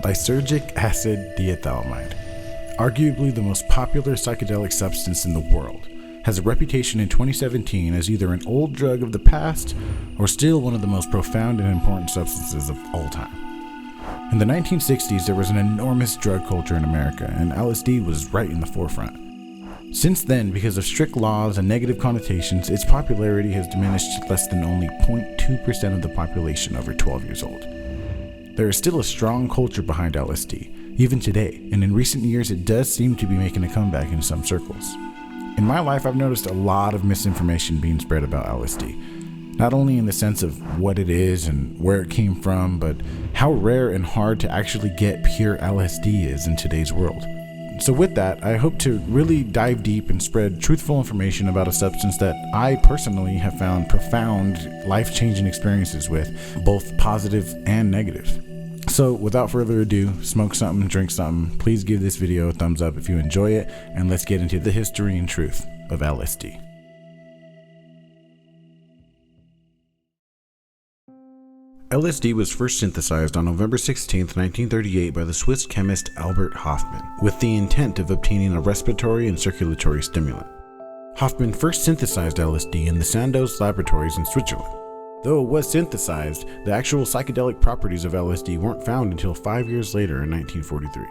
Lysergic acid diethylamide, arguably the most popular psychedelic substance in the world, has a reputation in 2017 as either an old drug of the past or still one of the most profound and important substances of all time. In the 1960s, there was an enormous drug culture in America, and LSD was right in the forefront. Since then, because of strict laws and negative connotations, its popularity has diminished to less than only 0.2% of the population over 12 years old. There is still a strong culture behind LSD, even today, and in recent years it does seem to be making a comeback in some circles. In my life, I've noticed a lot of misinformation being spread about LSD, not only in the sense of what it is and where it came from, but how rare and hard to actually get pure LSD is in today's world. So with that, I hope to really dive deep and spread truthful information about a substance that I personally have found profound, life-changing experiences with, both positive and negative. So without further ado, smoke something, drink something. Please give this video a thumbs up if you enjoy it, and let's get into the history and truth of LSD. LSD was first synthesized on November 16, 1938 by the Swiss chemist Albert Hofmann, with the intent of obtaining a respiratory and circulatory stimulant. Hofmann first synthesized LSD in the Sandoz laboratories in Switzerland. Though it was synthesized, the actual psychedelic properties of LSD weren't found until 5 years later in 1943.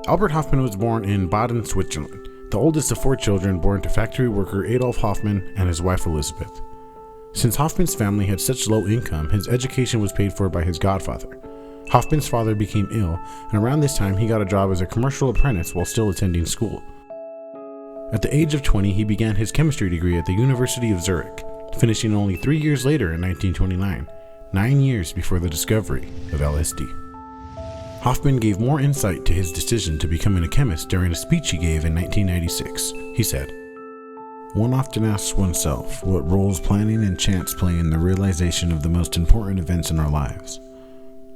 Albert Hofmann was born in Baden, Switzerland, the oldest of 4 children born to factory worker Adolf Hofmann and his wife Elizabeth. Since Hofmann's family had such low income, his education was paid for by his godfather. Hofmann's father became ill, and around this time he got a job as a commercial apprentice while still attending school. At the age of 20, he began his chemistry degree at the University of Zurich, finishing only 3 years later in 1929, 9 years before the discovery of LSD. Hofmann gave more insight to his decision to becoming a chemist during a speech he gave in 1996. He said, "One often asks oneself what roles planning and chance play in the realization of the most important events in our lives.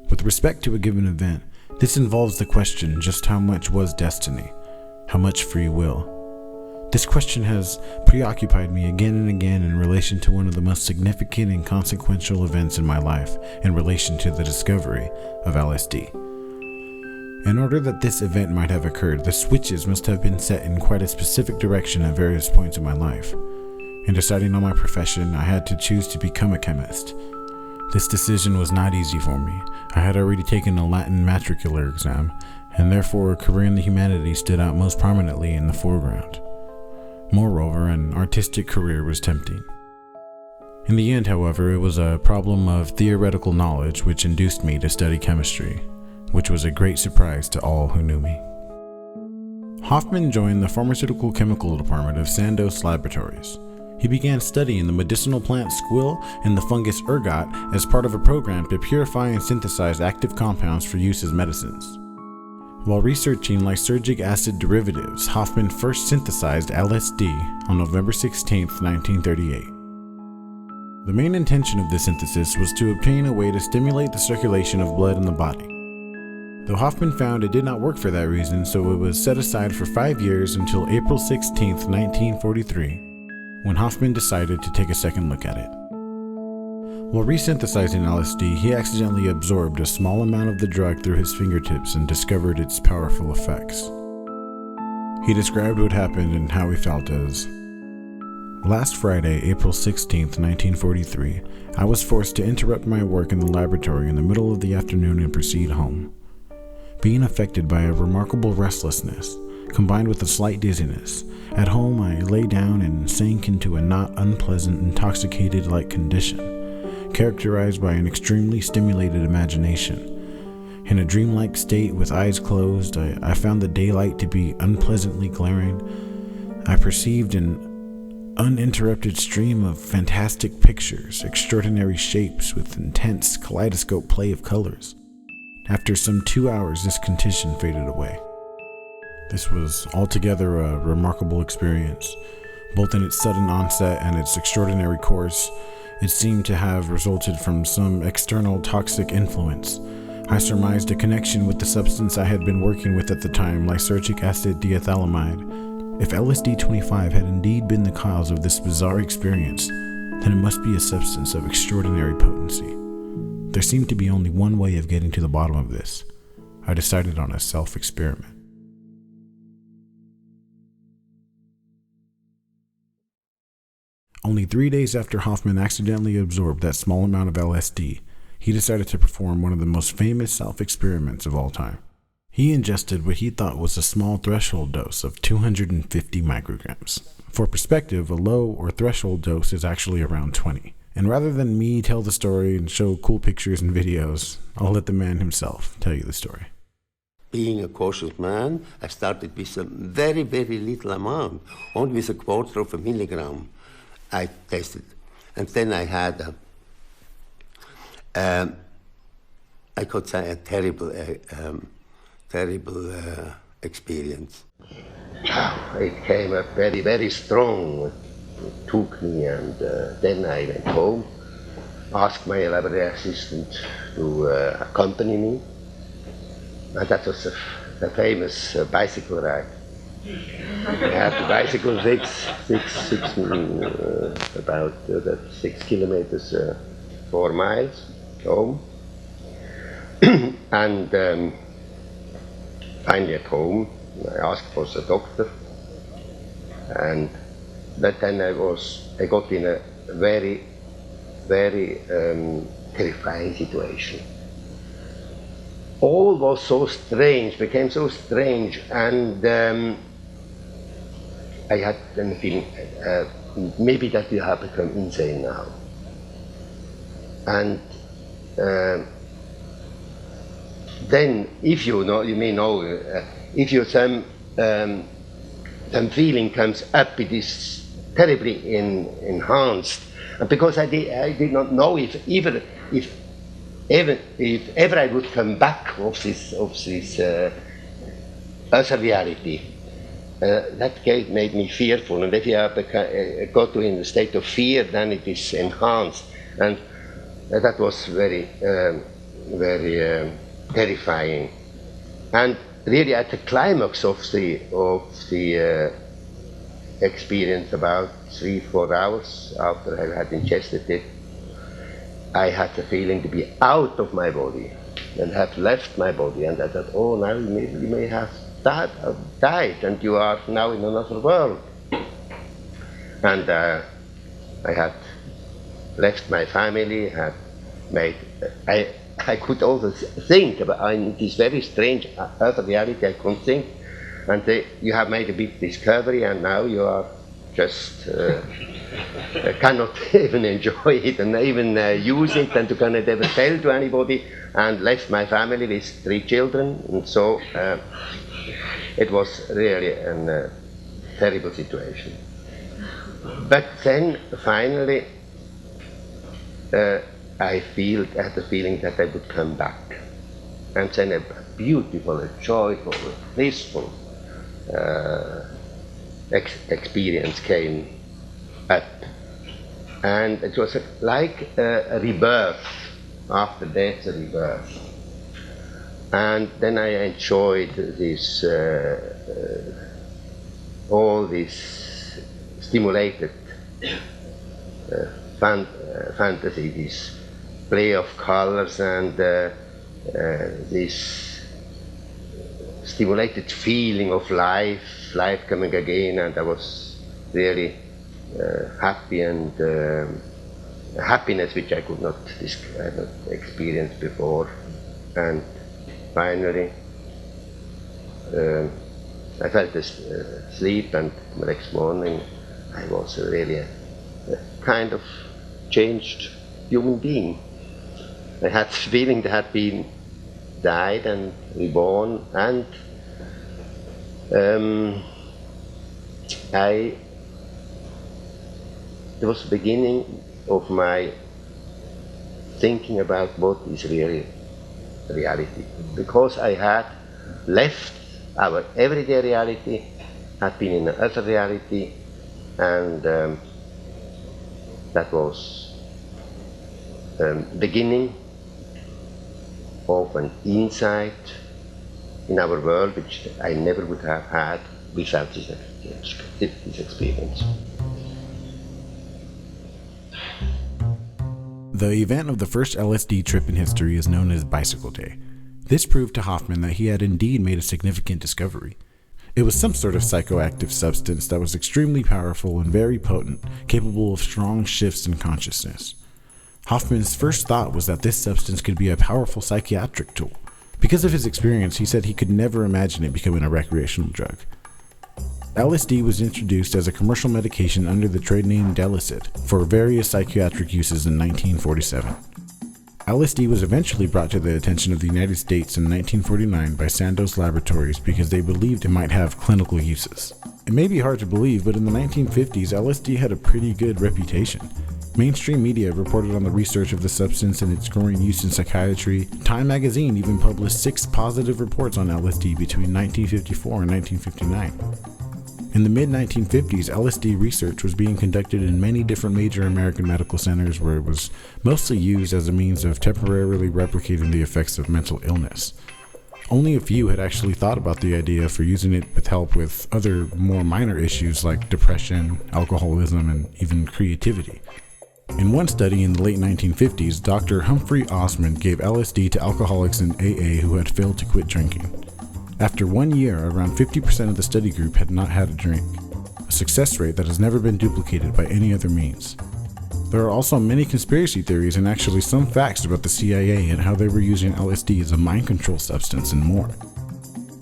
With respect to a given event, this involves the question just how much was destiny, how much free will. This question has preoccupied me again and again in relation to one of the most significant and consequential events in my life in relation to the discovery of LSD. In order that this event might have occurred, the switches must have been set in quite a specific direction at various points in my life. In deciding on my profession, I had to choose to become a chemist. This decision was not easy for me. I had already taken a Latin matricular exam, and therefore a career in the humanities stood out most prominently in the foreground. Moreover, an artistic career was tempting. In the end, however, it was a problem of theoretical knowledge which induced me to study chemistry, which was a great surprise to all who knew me." Hofmann joined the pharmaceutical chemical department of Sandoz laboratories. He began studying the medicinal plant squill and the fungus ergot as part of a program to purify and synthesize active compounds for use as medicines. While researching lysergic acid derivatives, Hofmann first synthesized LSD on November 16, 1938. The main intention of this synthesis was to obtain a way to stimulate the circulation of blood in the body. Though Hofmann found it did not work for that reason, so it was set aside for 5 years until April 16, 1943, when Hofmann decided to take a second look at it. While resynthesizing LSD, he accidentally absorbed a small amount of the drug through his fingertips and discovered its powerful effects. He described what happened and how he felt as, "Last Friday, April 16, 1943, I was forced to interrupt my work in the laboratory in the middle of the afternoon and proceed home. Being affected by a remarkable restlessness, combined with a slight dizziness, at home I lay down and sank into a not unpleasant intoxicated-like condition, characterized by an extremely stimulated imagination. In a dreamlike state with eyes closed, I found the daylight to be unpleasantly glaring. I perceived an uninterrupted stream of fantastic pictures, extraordinary shapes with intense kaleidoscope play of colors. After some 2 hours, this condition faded away." This was altogether a remarkable experience, both in its sudden onset and its extraordinary course. It seemed to have resulted from some external toxic influence. I surmised a connection with the substance I had been working with at the time, lysergic acid diethylamide. If LSD-25 had indeed been the cause of this bizarre experience, then it must be a substance of extraordinary potency. There seemed to be only one way of getting to the bottom of this. I decided on a self-experiment. Only 3 days after Hoffman accidentally absorbed that small amount of LSD, he decided to perform one of the most famous self-experiments of all time. He ingested what he thought was a small threshold dose of 250 micrograms. For perspective, a low or threshold dose is actually around 20. And rather than me tell the story and show cool pictures and videos, I'll let the man himself tell you the story. Being a cautious man, I started with a very, very little amount, only with a quarter of a milligram. I tasted, and then I had I could say a terrible experience. It came up very, very strong. It took me, and then I went home, asked my laboratory assistant to accompany me, and that was a famous bicycle ride. I had to bicycle about 6 kilometers, 4 miles home. And finally at home, I asked for the doctor. And that time I got in a very, very terrifying situation. All was so strange, became so strange, and I had the feeling maybe that you have become insane now. And then, if you know, you may know, if you some feeling comes up, it is terribly enhanced. And because I did not know if ever I would come back of this other reality. That made me fearful, and if you have got to in a state of fear, then it is enhanced, and that was very, very terrifying. And really, at the climax of the experience, about 3-4 hours after I had ingested it, I had the feeling to be out of my body and have left my body, and I thought, oh, now you may have died, and you are now in another world. And I had left my family, I could also think about in this very strange other reality. I could think, and you have made a big discovery, and now you are just cannot even enjoy it and even use it, and you cannot ever tell to anybody, and left my family with 3 children, and so it was really a terrible situation. But then finally I had the feeling that I would come back, and then a beautiful, a joyful, a blissful experience came up, and it was like a rebirth, after death, a rebirth. And then I enjoyed this, all this stimulated fantasy, this play of colors, and this stimulated feeling of life coming again, and I was really happy, and happiness which I could not experience before. And finally I felt sleep, and the next morning I was really a kind of changed human being. I had the feeling that I had been died and reborn, and it was the beginning of my thinking about what is really reality, because I had left our everyday reality, had been in another reality, and that was beginning of an insight in our world which I never would have had without this experience. The event of the first LSD trip in history is known as Bicycle Day. This proved to Hoffman that he had indeed made a significant discovery. It was some sort of psychoactive substance that was extremely powerful and very potent, capable of strong shifts in consciousness. Hoffman's first thought was that this substance could be a powerful psychiatric tool. Because of his experience, he said he could never imagine it becoming a recreational drug. LSD was introduced as a commercial medication under the trade name Lsd for various psychiatric uses in 1947. LSD was eventually brought to the attention of the United States in 1949 by Sandoz Laboratories because they believed it might have clinical uses. It may be hard to believe, but in the 1950s, LSD had a pretty good reputation. Mainstream media reported on the research of the substance and its growing use in psychiatry. Time magazine even published 6 positive reports on LSD between 1954 and 1959. In the mid-1950s, Lsd research was being conducted in many different major American medical centers where it was mostly used as a means of temporarily replicating the effects of mental illness. Only a few had actually thought about the idea for using it with help with other more minor issues like depression, alcoholism, and even creativity. In one study in the late 1950s, Dr. Humphrey Osmond gave LSD to alcoholics in AA who had failed to quit drinking. After 1 year, around 50% of the study group had not had a drink, a success rate that has never been duplicated by any other means. There are also many conspiracy theories and actually some facts about the CIA and how they were using LSD as a mind control substance and more.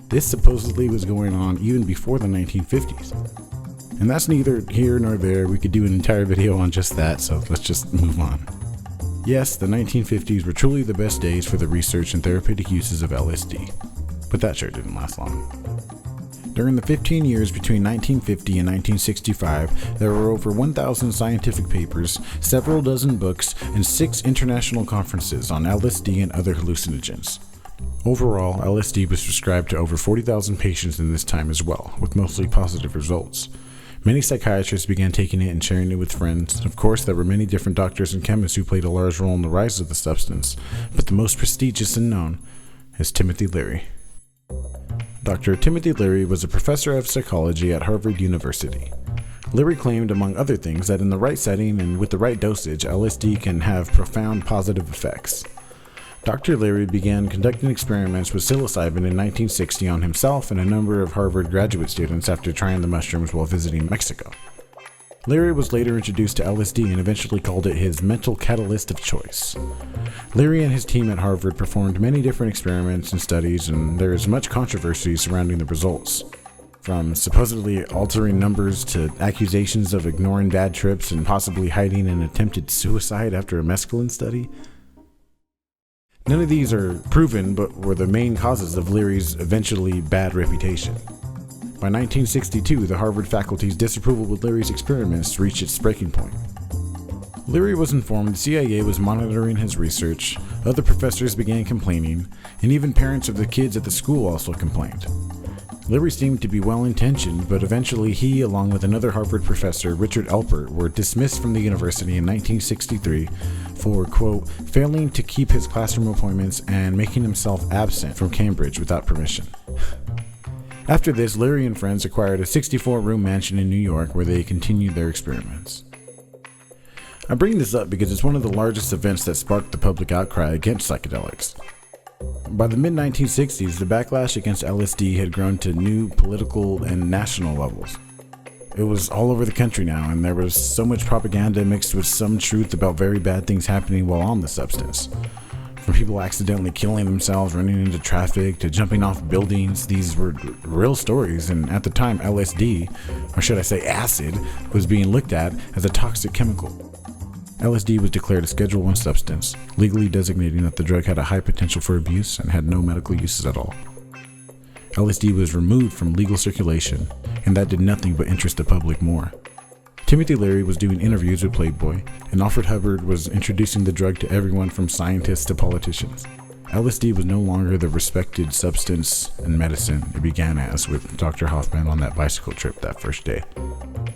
This supposedly was going on even before the 1950s. And that's neither here nor there. We could do an entire video on just that, so let's just move on. Yes, the 1950s were truly the best days for the research and therapeutic uses of LSD. But that sure didn't last long. During the 15 years between 1950 and 1965, there were over 1,000 scientific papers, several dozen books, and 6 international conferences on LSD and other hallucinogens. Overall, LSD was prescribed to over 40,000 patients in this time as well, with mostly positive results. Many psychiatrists began taking it and sharing it with friends. Of course, there were many different doctors and chemists who played a large role in the rise of the substance, but the most prestigious and known is Timothy Leary. Dr. Timothy Leary was a professor of psychology at Harvard University. Leary claimed, among other things, that in the right setting and with the right dosage, LSD can have profound positive effects. Dr. Leary began conducting experiments with psilocybin in 1960 on himself and a number of Harvard graduate students after trying the mushrooms while visiting Mexico. Leary was later introduced to LSD and eventually called it his mental catalyst of choice. Leary and his team at Harvard performed many different experiments and studies, and there is much controversy surrounding the results. From supposedly altering numbers to accusations of ignoring bad trips and possibly hiding an attempted suicide after a mescaline study. None of these are proven, but were the main causes of Leary's eventually bad reputation. By 1962, the Harvard faculty's disapproval with Leary's experiments reached its breaking point. Leary was informed the CIA was monitoring his research, other professors began complaining, and even parents of the kids at the school also complained. Leary seemed to be well-intentioned, but eventually he, along with another Harvard professor, Richard Alpert, were dismissed from the university in 1963 for, quote, failing to keep his classroom appointments and making himself absent from Cambridge without permission. After this, Leary and friends acquired a 64-room mansion in New York where they continued their experiments. I bring this up because it's one of the largest events that sparked the public outcry against psychedelics. By the mid-1960s, the backlash against LSD had grown to new political and national levels. It was all over the country now, and there was so much propaganda mixed with some truth about very bad things happening while on the substance. From people accidentally killing themselves, running into traffic, to jumping off buildings, these were real stories, and at the time LSD, or should I say acid, was being looked at as a toxic chemical. LSD was declared a Schedule I substance, legally designating that the drug had a high potential for abuse and had no medical uses at all. LSD was removed from legal circulation, and that did nothing but interest the public more. Timothy Leary was doing interviews with Playboy, and Alfred Hubbard was introducing the drug to everyone from scientists to politicians. LSD was no longer the respected substance in medicine it began as with Dr. Hoffman on that bicycle trip that first day.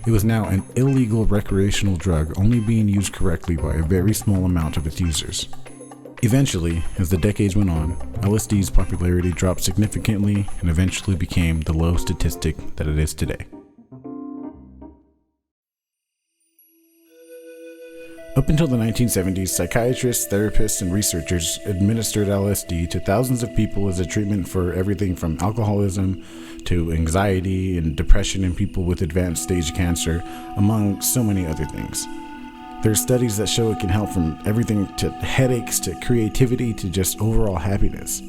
It was now an illegal recreational drug only being used correctly by a very small amount of its users. Eventually, as the decades went on, LSD's popularity dropped significantly and eventually became the low statistic that it is today. Up until the 1970s, psychiatrists, therapists, and researchers administered LSD to thousands of people as a treatment for everything from alcoholism to anxiety and depression in people with advanced stage cancer, among so many other things. There are studies that show it can help from everything to headaches to creativity to just overall happiness.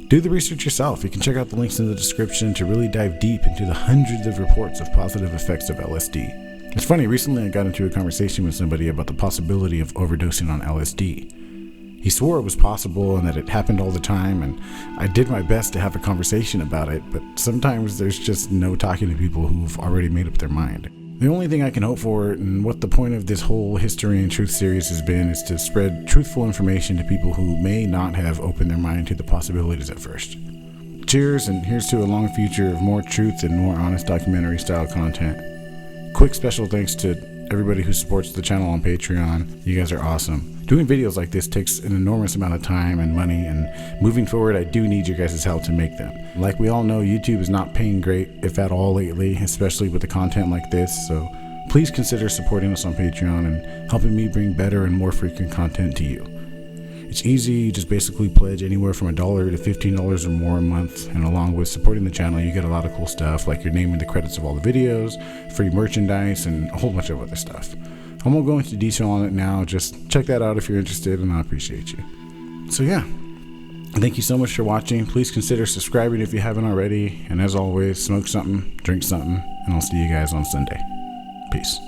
Do the research yourself. You can check out the links in the description to really dive deep into the hundreds of reports of positive effects of LSD. It's funny, recently I got into a conversation with somebody about the possibility of overdosing on LSD. He swore it was possible and that it happened all the time, and I did my best to have a conversation about it, but sometimes there's just no talking to people who've already made up their mind. The only thing I can hope for, and what the point of this whole History and Truth series has been, is to spread truthful information to people who may not have opened their mind to the possibilities at first. Cheers, and here's to a long future of more truth and more honest documentary style content. Quick special thanks to everybody who supports the channel on Patreon. You guys are awesome. Doing videos like this takes an enormous amount of time and money, and moving forward I do need your guys' help to make them. Like we all know, YouTube is not paying great, if at all, lately, especially with the content like this, so please consider supporting us on Patreon and helping me bring better and more frequent content to you. It's easy, you just basically pledge anywhere from $1 to $15 or more a month, and along with supporting the channel you get a lot of cool stuff like your name in the credits of all the videos, free merchandise, and a whole bunch of other stuff. I won't go into detail on it now, just check that out if you're interested and I appreciate you. So yeah, thank you so much for watching. Please consider subscribing if you haven't already, and as always, smoke something, drink something, and I'll see you guys on Sunday. Peace.